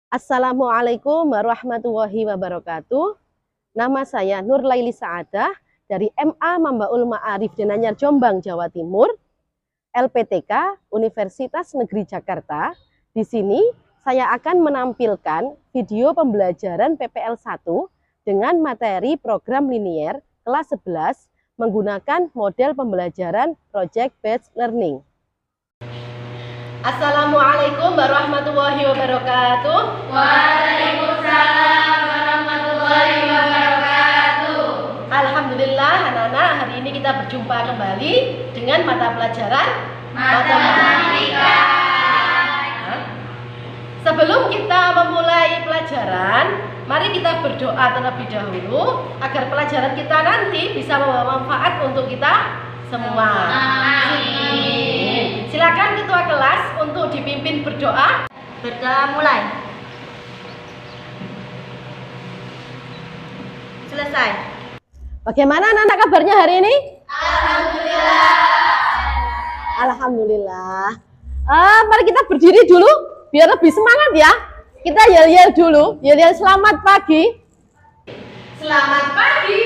Assalamualaikum warahmatullahi wabarakatuh. Nama saya Nur Laili Saadah dari MA Mambaul Ma'arif Denanyar Jombang, Jawa Timur, LPTK Universitas Negeri Jakarta. Di sini saya akan menampilkan video pembelajaran PPL 1 dengan materi program linier kelas 11 menggunakan model pembelajaran Project Based Learning. Assalamualaikum warahmatullahi wabarakatuh. Waalaikumsalam warahmatullahi wabarakatuh. Alhamdulillah anak-anak, hari ini kita berjumpa kembali dengan mata pelajaran matematika. Sebelum kita memulai pelajaran, mari kita berdoa terlebih dahulu agar pelajaran kita nanti bisa membawa manfaat untuk kita semua. Amin. Silakan ketua kelas untuk dipimpin berdoa. Berdoa mulai. Selesai. Bagaimana anak-anak kabarnya hari ini? Alhamdulillah. Alhamdulillah. Mari kita berdiri dulu biar lebih semangat ya. Kita yel-yel dulu. Yel-yel selamat pagi. Selamat pagi.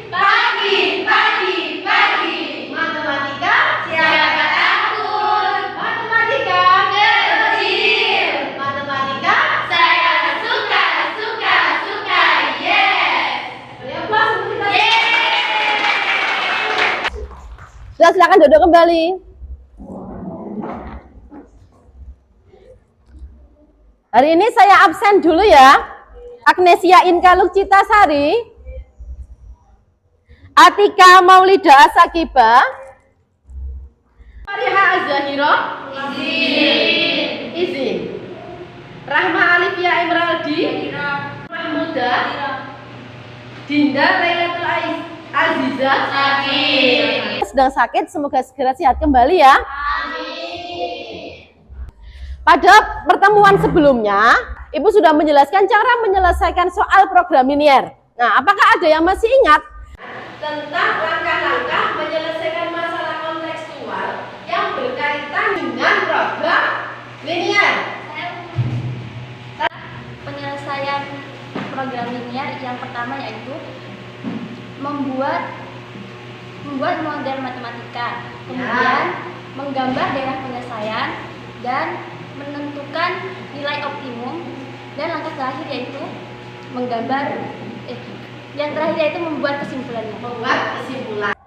Pagi, pagi, pagi. Matematika Siapa takut? Matematika Kecil. Matematika Saya suka, suka, suka. Yes. Beri aplaus untuk kita. Yes. Silakan duduk kembali. Hari ini saya absen dulu ya. Agnesia Inka Lukcitasari, Atika Maulida Asakiba, Mariha Azahiro, izin. Rahma Alifia Emeraldi, Mahmuda, Dinda Lailatul Aziza, Sakit. sedang sakit, semoga segera sehat kembali ya. Pada pertemuan sebelumnya, Ibu sudah menjelaskan cara menyelesaikan soal program linier. Nah, apakah ada yang masih ingat tentang langkah-langkah menyelesaikan masalah kontekstual yang berkaitan dengan program linier? Penyelesaian program linier yang pertama yaitu membuat model matematika, kemudian menggambar daerah penyelesaian dan menentukan nilai optimum, dan langkah terakhir yaitu membuat kesimpulannya.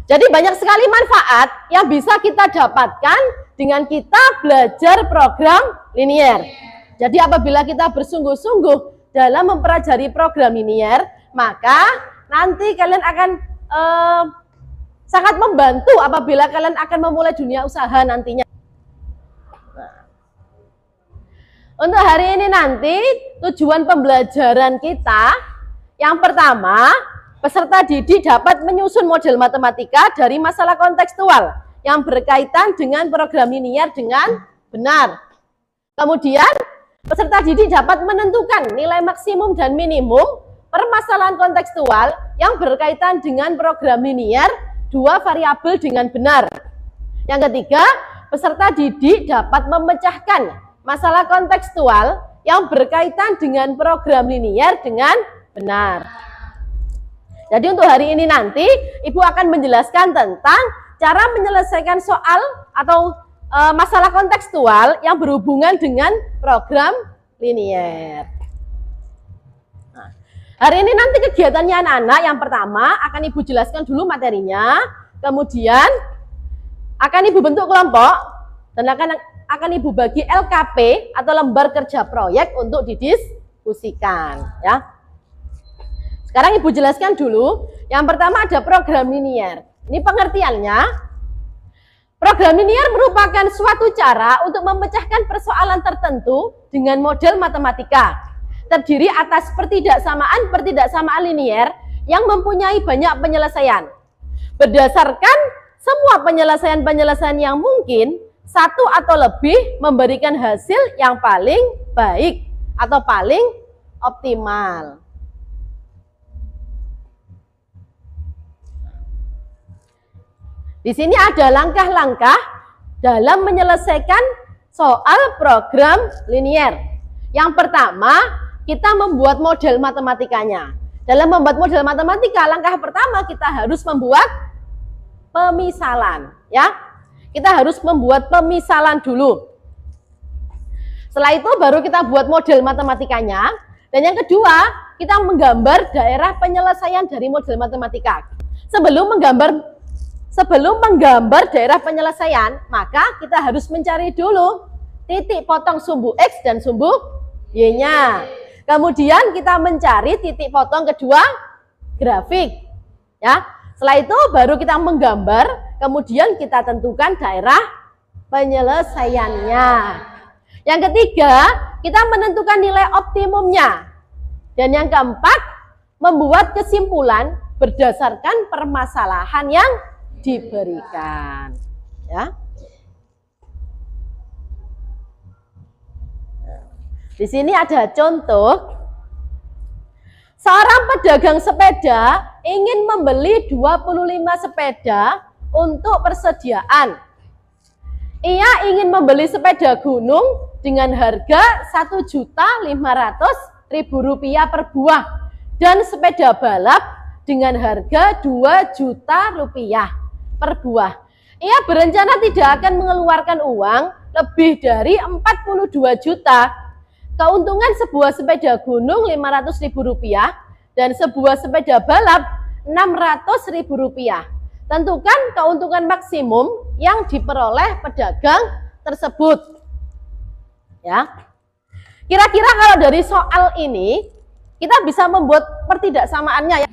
Jadi banyak sekali manfaat yang bisa kita dapatkan dengan kita belajar program linier. Jadi apabila kita bersungguh-sungguh dalam mempelajari program linier, maka nanti kalian akan sangat membantu apabila kalian akan memulai dunia usaha nantinya. Untuk hari ini nanti tujuan pembelajaran kita yang pertama, peserta didik dapat menyusun model matematika dari masalah kontekstual yang berkaitan dengan program linier dengan benar. Kemudian peserta didik dapat menentukan nilai maksimum dan minimum permasalahan kontekstual yang berkaitan dengan program linier dua variabel dengan benar. Yang ketiga, peserta didik dapat memecahkan masalah kontekstual yang berkaitan dengan program linier dengan benar. Jadi untuk hari ini nanti Ibu akan menjelaskan tentang cara menyelesaikan soal atau masalah kontekstual yang berhubungan dengan program linier. Nah, hari ini nanti kegiatannya anak-anak yang pertama akan Ibu jelaskan dulu materinya, kemudian akan Ibu bentuk kelompok dan akan Ibu bagi LKP atau lembar kerja proyek untuk didiskusikan ya. Sekarang Ibu jelaskan dulu. Yang pertama ada program linier. Ini pengertiannya. Program linier merupakan suatu cara untuk memecahkan persoalan tertentu dengan model matematika. Terdiri atas pertidaksamaan linier yang mempunyai banyak penyelesaian. Berdasarkan semua penyelesaian yang mungkin, satu atau lebih memberikan hasil yang paling baik atau paling optimal. Di sini ada langkah-langkah dalam menyelesaikan soal program linier. Yang pertama, kita membuat model matematikanya. Dalam membuat model matematika, langkah pertama kita harus membuat pemisalan, ya. Kita harus membuat pemisalan dulu. Setelah itu baru kita buat model matematikanya. Dan yang kedua, kita menggambar daerah penyelesaian dari model matematika. Sebelum menggambar daerah penyelesaian, maka kita harus mencari dulu titik potong sumbu X dan sumbu Y-nya. Kemudian kita mencari titik potong kedua grafik. Ya. Setelah itu baru kita menggambar, kemudian kita tentukan daerah penyelesaiannya. Yang ketiga, kita menentukan nilai optimumnya. Dan yang keempat, membuat kesimpulan berdasarkan permasalahan yang diberikan. Ya. Di sini ada contoh. Seorang pedagang sepeda ingin membeli 25 sepeda untuk persediaan. Ia ingin membeli sepeda gunung dengan harga Rp1.500.000 per buah dan sepeda balap dengan harga Rp2.000.000 per buah. Ia berencana tidak akan mengeluarkan uang lebih dari 42 juta. Keuntungan sebuah sepeda gunung Rp500.000 dan sebuah sepeda balap Rp600.000. Tentukan keuntungan maksimum yang diperoleh pedagang tersebut. Ya. Kira-kira kalau dari soal ini kita bisa membuat pertidaksamaannya ya.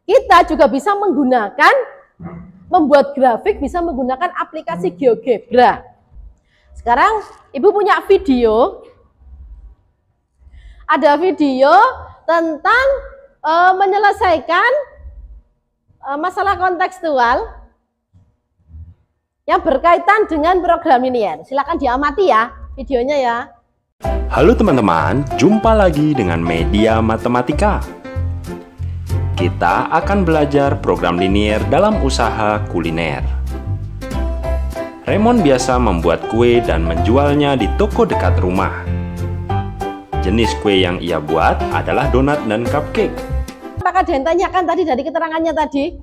Kita juga bisa membuat grafik, bisa menggunakan aplikasi GeoGebra. Sekarang Ibu punya video. Ada video tentang menyelesaikan masalah kontekstual yang berkaitan dengan program linier. Silakan diamati ya videonya ya. Halo teman-teman, jumpa lagi dengan Media Matematika. Kita akan belajar program linier dalam usaha kuliner. Raymond biasa membuat kue dan menjualnya di toko dekat rumah. Jenis kue yang ia buat adalah donat dan cupcake. Apakah ada yang tanyakan tadi dari keterangannya tadi?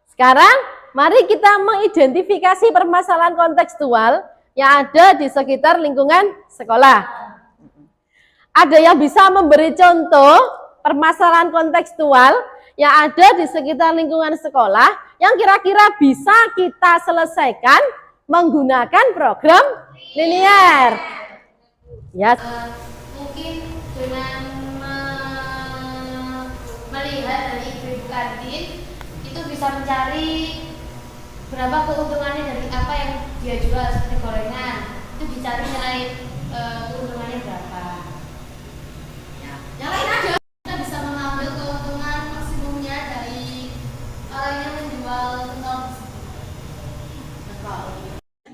Sekarang mari kita mengidentifikasi permasalahan kontekstual yang ada di sekitar lingkungan sekolah. Ada yang bisa memberi contoh permasalahan kontekstual yang ada di sekitar lingkungan sekolah yang kira-kira bisa kita selesaikan menggunakan program linier? Ya. Mungkin dengan melihat dari ibu-ibu kantin itu bisa mencari berapa keuntungannya dari apa yang dia jual seperti gorengan, itu dicari nilai keuntungannya berapa. Ya. Yang lain ada kita bisa mengambil keuntungan maksimumnya dari orang yang menjual pentol.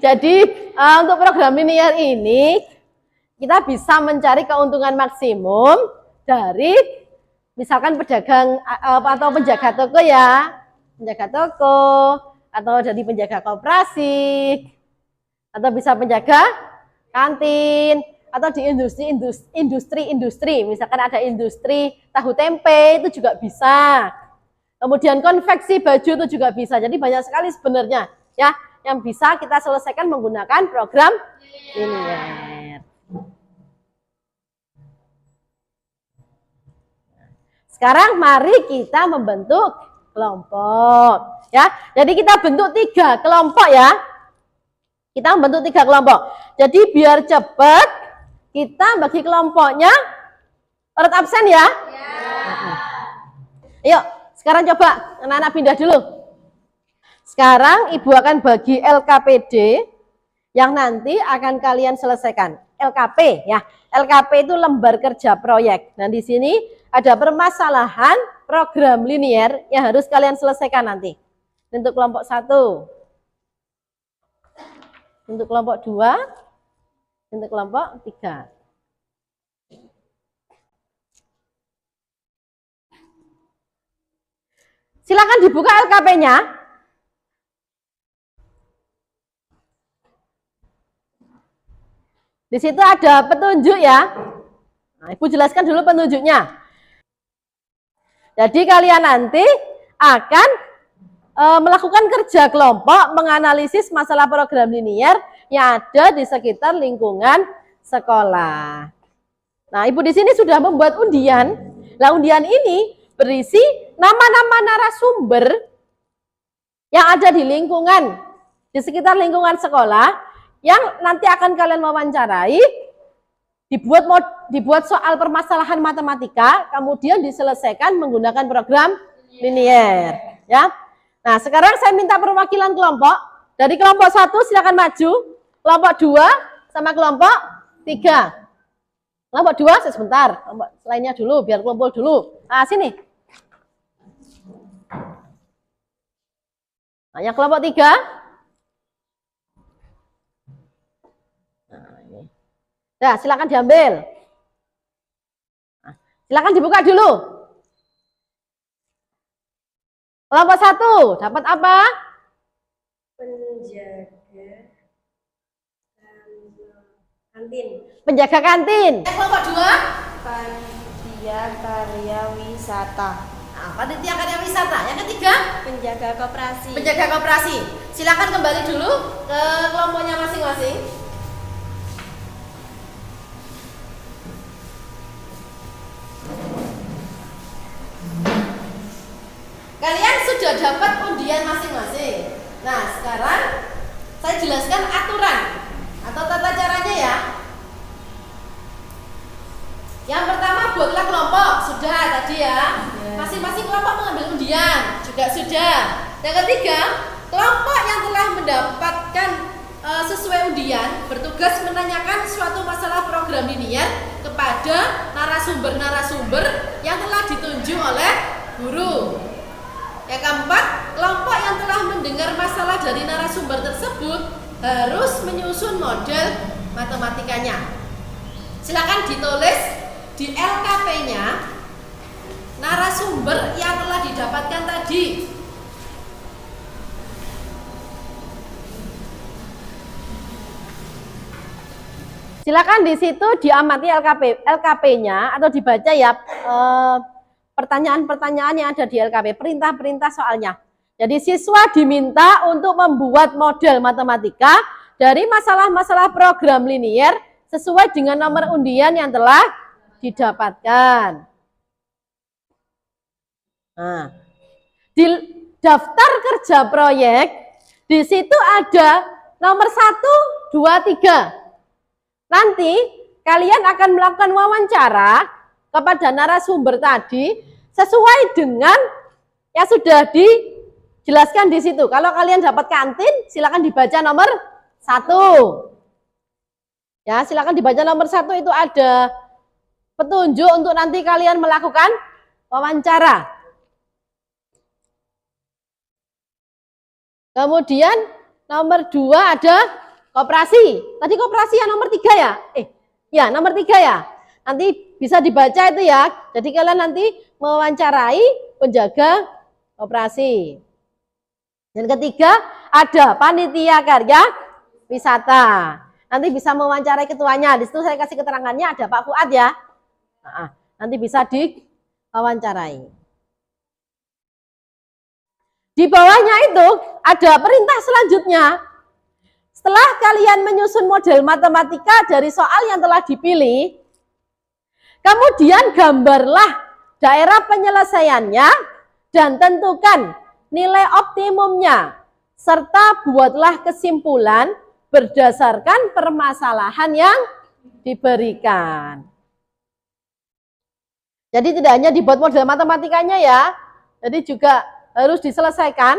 Jadi untuk program linier ini kita bisa mencari keuntungan maksimum dari misalkan pedagang atau penjaga toko ya, penjaga toko atau dari penjaga koperasi atau bisa penjaga kantin atau di industri, misalkan ada industri tahu tempe itu juga bisa. Kemudian konveksi baju itu juga bisa. Jadi banyak sekali sebenarnya ya yang bisa kita selesaikan menggunakan program linier. Sekarang mari kita membentuk kelompok ya. Jadi kita bentuk 3 kelompok ya. Kita membentuk 3 kelompok. Jadi biar cepat kita bagi kelompoknya urut absen ya. Ayo, sekarang coba anak-anak pindah dulu. Sekarang Ibu akan bagi LKPD yang nanti akan kalian selesaikan. LKP ya. LKP itu lembar kerja proyek. Nah, di sini ada permasalahan program linier yang harus kalian selesaikan nanti. Untuk kelompok 1. Untuk kelompok 2. Untuk kelompok 3. Silakan dibuka LKP-nya. Di situ ada petunjuk ya. Nah, Ibu jelaskan dulu petunjuknya. Jadi kalian nanti akan melakukan kerja kelompok menganalisis masalah program linier yang ada di sekitar lingkungan sekolah. Nah, Ibu di sini sudah membuat undian. Nah, undian ini berisi nama-nama narasumber yang ada di lingkungan, di sekitar lingkungan sekolah yang nanti akan kalian wawancarai, dibuat soal permasalahan matematika, kemudian diselesaikan menggunakan program linier. Ya. Nah, sekarang saya minta perwakilan kelompok. Dari kelompok 1 silakan maju, kelompok 2 sama kelompok 3. Kelompok 2 sebentar, kelompok lainnya dulu, biar kumpul dulu. Nah, sini. Nah, yang kelompok 3. Nah, ini. Nah, silakan diambil. Nah, silakan dibuka dulu. Kelompok 1 dapat apa? Penjaga kantin. Kelompok 2? Panitia karya wisata. Nah, panitia karya wisata. Yang ketiga? Penjaga koperasi. Penjaga koperasi. Silakan kembali dulu ke kelompoknya masing-masing. Kalian sudah dapat undian masing-masing. Nah, sekarang saya jelaskan aturan atau tata caranya ya. Yang pertama, buatlah kelompok. Sudah tadi ya. Masing-masing kelompok mengambil undian. Juga sudah. Yang ketiga, kelompok yang telah mendapatkan sesuai undian bertugas menanyakan suatu masalah program linier kepada narasumber-narasumber yang telah ditunjuk oleh guru. Yang keempat, kelompok yang telah mendengar masalah dari narasumber tersebut harus menyusun model matematikanya. Silakan ditulis di LKP-nya narasumber yang telah didapatkan tadi. Silakan di situ diamati LKP-nya atau dibaca ya pertanyaan-pertanyaan yang ada di LKP, perintah-perintah soalnya. Jadi siswa diminta untuk membuat model matematika dari masalah-masalah program linier sesuai dengan nomor undian yang telah didapatkan. Nah, di daftar kerja proyek di situ ada nomor 1, 2, 3. Nanti kalian akan melakukan wawancara kepada narasumber tadi sesuai dengan yang sudah dijelaskan di situ. Kalau kalian dapat kantin, silakan dibaca nomor 1. Ya, silakan dibaca nomor 1, itu ada petunjuk untuk nanti kalian melakukan wawancara. Kemudian nomor 2 ada koperasi. Tadi koperasi yang nomor 3 ya? Ya, nomor 3 ya. Nanti bisa dibaca itu ya. Jadi kalian nanti mewawancarai penjaga koperasi. Yang ketiga ada panitia karya wisata. Nanti bisa mewawancarai ketuanya. Di situ saya kasih keterangannya, ada Pak Fuad ya. Nanti bisa diwawancarai. Di bawahnya itu ada perintah selanjutnya. Setelah kalian menyusun model matematika dari soal yang telah dipilih, kemudian gambarlah daerah penyelesaiannya dan tentukan nilai optimumnya, serta buatlah kesimpulan berdasarkan permasalahan yang diberikan. Jadi tidak hanya dibuat model matematikanya ya, jadi juga harus diselesaikan.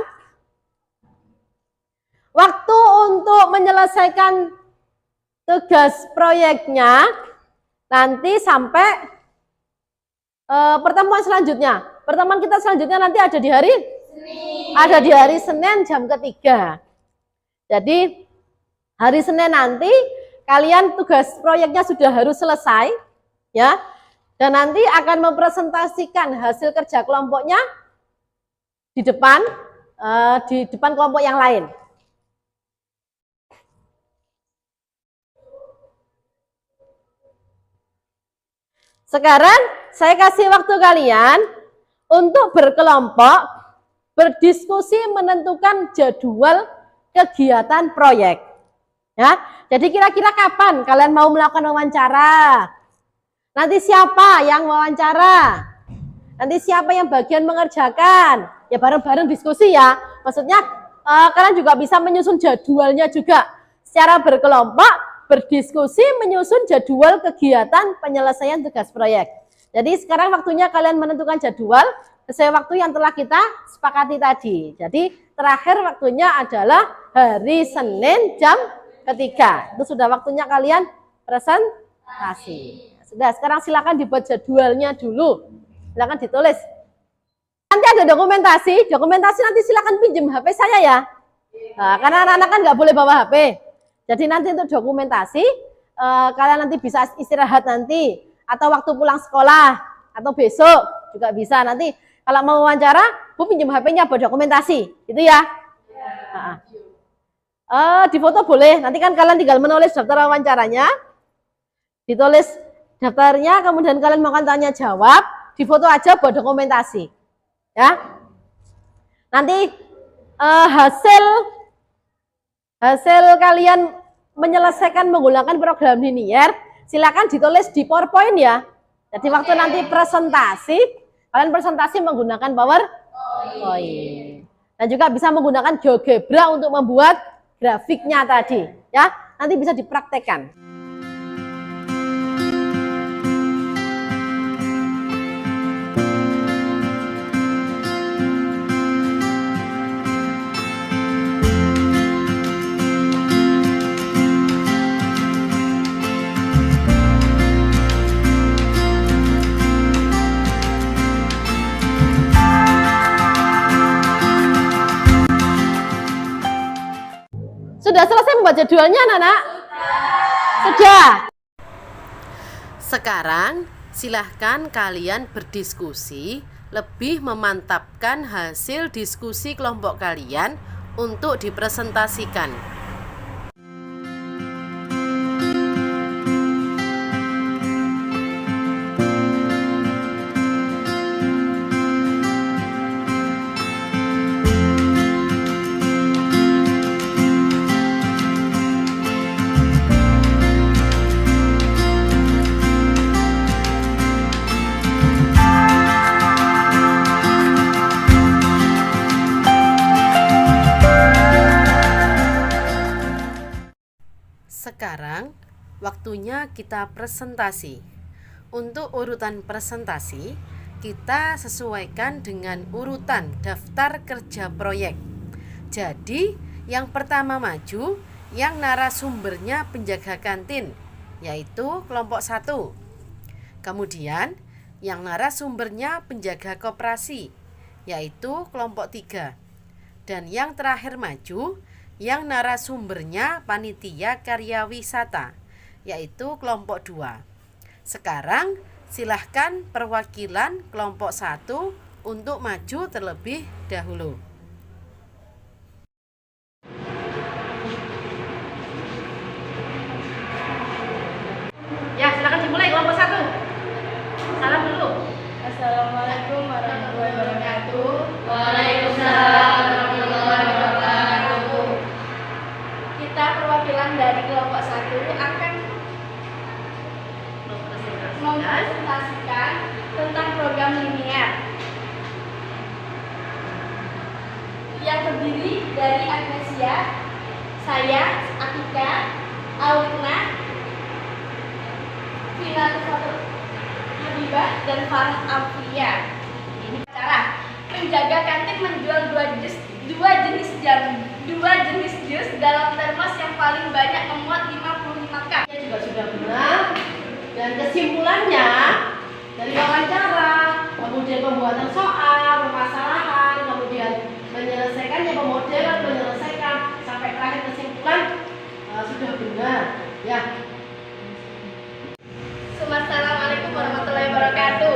Waktu untuk menyelesaikan tugas proyeknya nanti sampai pertemuan selanjutnya. Pertemuan kita selanjutnya nanti ada di hari Senin. Ada di hari Senin jam ketiga. Jadi hari Senin nanti kalian tugas proyeknya sudah harus selesai ya. Dan nanti akan mempresentasikan hasil kerja kelompoknya di depan kelompok yang lain. Sekarang saya kasih waktu kalian untuk berkelompok, berdiskusi menentukan jadwal kegiatan proyek. Ya, jadi kira-kira kapan kalian mau melakukan wawancara? Nanti siapa yang wawancara? Nanti siapa yang bagian mengerjakan? Ya bareng-bareng diskusi ya. Maksudnya kalian juga bisa menyusun jadwalnya juga. Secara berkelompok, berdiskusi menyusun jadwal kegiatan penyelesaian tugas proyek. Jadi sekarang waktunya kalian menentukan jadwal sesuai waktu yang telah kita sepakati tadi. Jadi terakhir waktunya adalah hari Senin jam ketiga. Itu sudah waktunya kalian presentasi. Sudah, sekarang silakan dibuat jadwalnya dulu. Silakan ditulis. Nanti ada dokumentasi nanti silakan pinjam HP saya ya. Nah, karena anak-anak kan nggak boleh bawa HP. Jadi nanti untuk dokumentasi, kalian nanti bisa istirahat nanti. Atau waktu pulang sekolah, atau besok juga bisa. Nanti kalau mau wawancara, Bu pinjam HP-nya buat dokumentasi, gitu ya. Di foto boleh, nanti kan kalian tinggal menulis daftar wawancaranya, ditulis daftarnya, kemudian kalian makan tanya jawab, di foto aja buat dokumentasi. Ya. Nanti hasil kalian menyelesaikan menggunakan program linear, silakan ditulis di PowerPoint ya. Jadi waktu nanti presentasi, kalian presentasi menggunakan PowerPoint. Dan juga bisa menggunakan GeoGebra untuk membuat grafiknya tadi, ya. Nanti bisa dipraktekkan. Sudah selesai membuat jadwalnya, anak-anak? Sudah. Sekarang silahkan kalian berdiskusi, lebih memantapkan hasil diskusi kelompok kalian untuk dipresentasikan. Sekarang waktunya kita presentasi. Untuk urutan presentasi, kita sesuaikan dengan urutan daftar kerja proyek. Jadi, yang pertama maju, yang narasumbernya penjaga kantin, yaitu kelompok 1. Kemudian, yang narasumbernya penjaga koperasi, yaitu kelompok 3. Dan yang terakhir maju, yang narasumbernya panitia karya wisata, yaitu kelompok 2. Sekarang silahkan perwakilan kelompok 1 untuk maju terlebih dahulu. Ya, silakan dimulai kelompok 1. Salam dulu. Assalamualaikum warahmatullahi wabarakatuh. Waalaikumsalam. Kita perwakilan dari kelompok 1 akan mempresentasikan tentang program linear yang terdiri dari Agnesia, saya, Atika, Aulina, Vina Habibah, dan Farah Alfia. Ini cara penjaga kantin menjual dua jenis jus dalam termos yang paling banyak memuat 55 cup. Ini juga sudah benar. Dan kesimpulannya dari wawancara, kemudian pembuatan soal, permasalahan, kemudian menyelesaikannya, pemodelan, menyelesaikan sampai terakhir kesimpulan sudah benar. Ya. Assalamualaikum warahmatullahi wabarakatuh.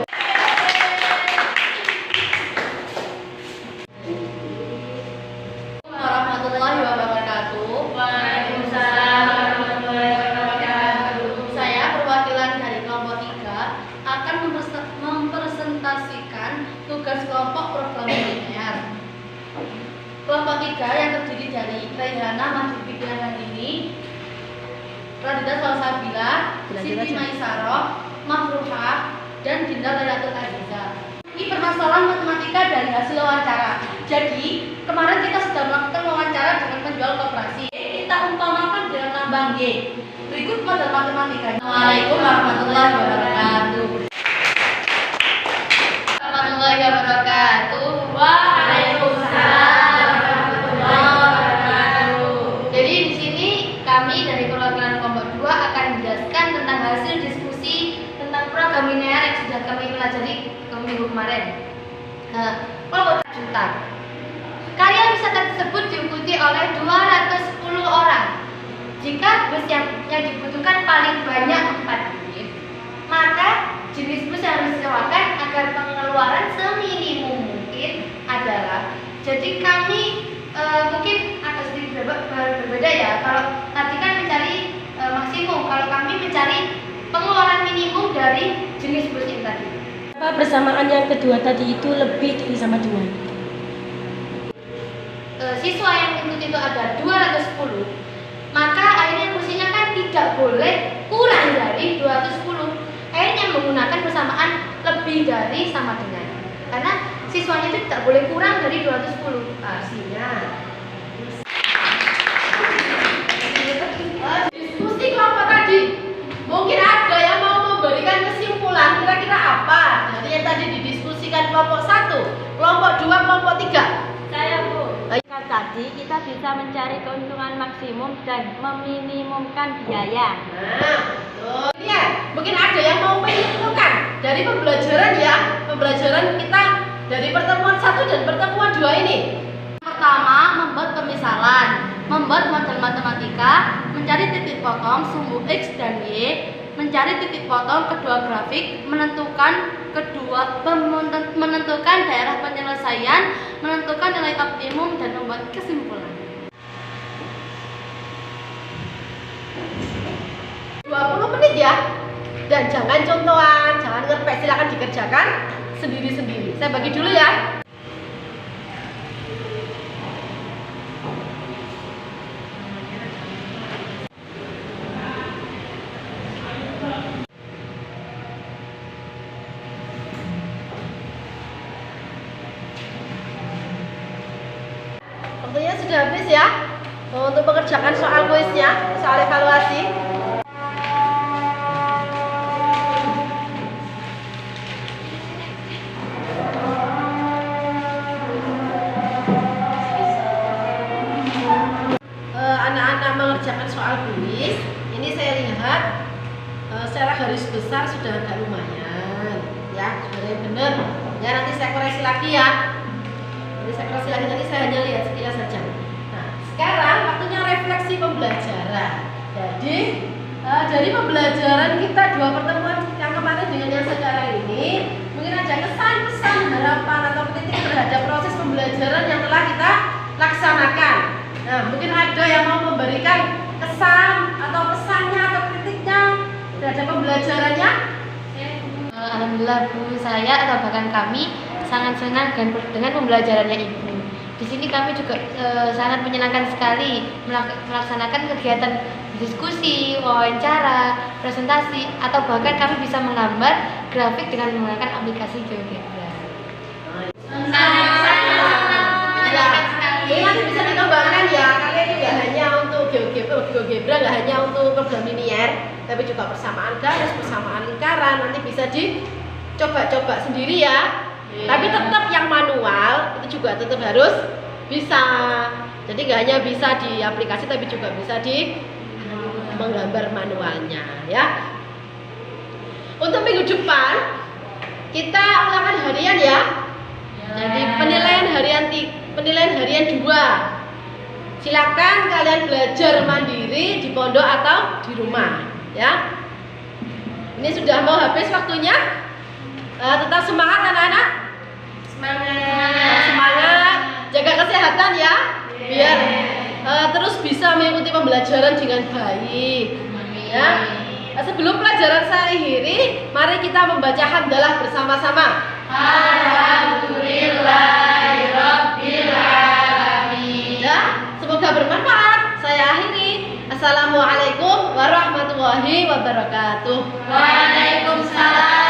Warahmatullahi wabarakatuh. Waalaikumsalam warahmatullahi wabarakatuh. Saya perwakilan dari kelompok 3 akan Radita Salsabila, Siti Maisarah, Mafruhah, dan Dinda Lailatul Azizah. Ini permasalahan matematika dari hasil wawancara. Jadi, kemarin kita sudah melakukan wawancara dengan penjual koperasi. Kita umpamakan dengan lambang Y. Berikut model matematikanya. Assalamualaikum warahmatullahi wabarakatuh. Warahmatullahi wabarakatuh. Waalaikumsalam warahmatullahi wabarakatuh. Jadi di sini kami dari perwakilan kelompok 2 akan menjelaskan tentang hasil diskusi tentang program linear yang sudah kami pelajari minggu kemarin. Kelompok lanjutan. Karya wisata tersebut diikuti oleh 210 orang. Jika bus yang dibutuhkan paling banyak 4 unit, maka jenis bus yang harus disewakan agar pengeluaran seminimum mungkin adalah, jadi kami mungkin agak sedikit berbeda ya. Kalau tadi kan mencari maksimum, kalau kami mencari pengeluaran minimum dari jenis bus yang tadi. Apa persamaan yang kedua tadi itu lebih dari sama dengan? Siswa yang ikut itu ada 210, maka akhirnya kursinya kan tidak boleh kurang dari 210. Akhirnya menggunakan persamaan lebih dari sama dengan, karena siswanya itu tidak boleh kurang dari 210. Artinya diskusi kelompok tadi, mungkin ada yang mau memberikan kesimpulan kira-kira apa dari yang tadi didiskusikan kelompok 1, kelompok 2, kelompok 3. Saya, Bu. Tadi kita bisa mencari keuntungan maksimum dan meminimumkan biaya. Nah, betul. Ya, mungkin ada yang mau menentukan dari pembelajaran ya, pembelajaran kita dari pertemuan 1 dan pertemuan 2 ini. Pertama, membuat pemisalan, membuat model matematika, mencari titik potong sumbu X dan Y, mencari titik potong kedua grafik, menentukan daerah penyelesaian, menentukan nilai optimum, dan membuat kesimpulan. 20 menit ya. Dan jangan contohan, jangan ngerpek, silakan dikerjakan sendiri-sendiri. Saya bagi dulu ya. Waktunya sudah habis ya untuk mengerjakan soal kuisnya, soal evaluasi. Anak-anak mengerjakan soal kuis, ini saya lihat secara garis besar sudah agak lumayan ya, sudah benar ya. Nanti saya koreksi lagi ya. Nanti saya hanya lihat sekilas saja. Nah, sekarang waktunya refleksi pembelajaran. Jadi dari pembelajaran kita 2 pertemuan yang kemarin dengan yang sekarang ini, mungkin ada kesan-kesan, harapan atau kritik terhadap proses pembelajaran yang telah kita laksanakan. Nah, mungkin ada yang mau memberikan kesan atau pesannya atau kritiknya terhadap pembelajarannya. Alhamdulillah Bu, saya atau bahkan kami sangat senang dengan pembelajarannya Ibu. Di sini kami juga sangat menyenangkan sekali melaksanakan kegiatan diskusi, wawancara, presentasi, atau bahkan kami bisa menggambar grafik dengan menggunakan aplikasi GeoGebra. Ini nanti bisa dikembangkan ya. Kalian juga hanya untuk GeoGebra, nggak hanya untuk program linear, tapi juga persamaan garis, persamaan lingkaran. Nanti bisa dicoba-coba sendiri ya. Tapi tetap yang manual itu juga tetap harus bisa. Jadi nggak hanya bisa di aplikasi, tapi juga bisa di menggambar manualnya ya. Untuk minggu depan kita ulangan harian ya. Jadi penilaian harian 2. Silakan kalian belajar mandiri di pondok atau di rumah ya. Ini sudah mau habis waktunya. Tetap semangat anak-anak. Semangat, jaga kesehatan ya, biar terus bisa mengikuti pembelajaran dengan baik ya. Sebelum pelajaran saya akhiri, mari kita membaca hamdalah bersama-sama. Alhamdulillahirabbil alamin. Ya, semoga bermanfaat. Saya akhiri. Assalamualaikum Wassalamualaikum warahmatullahi wabarakatuh. Waalaikumsalam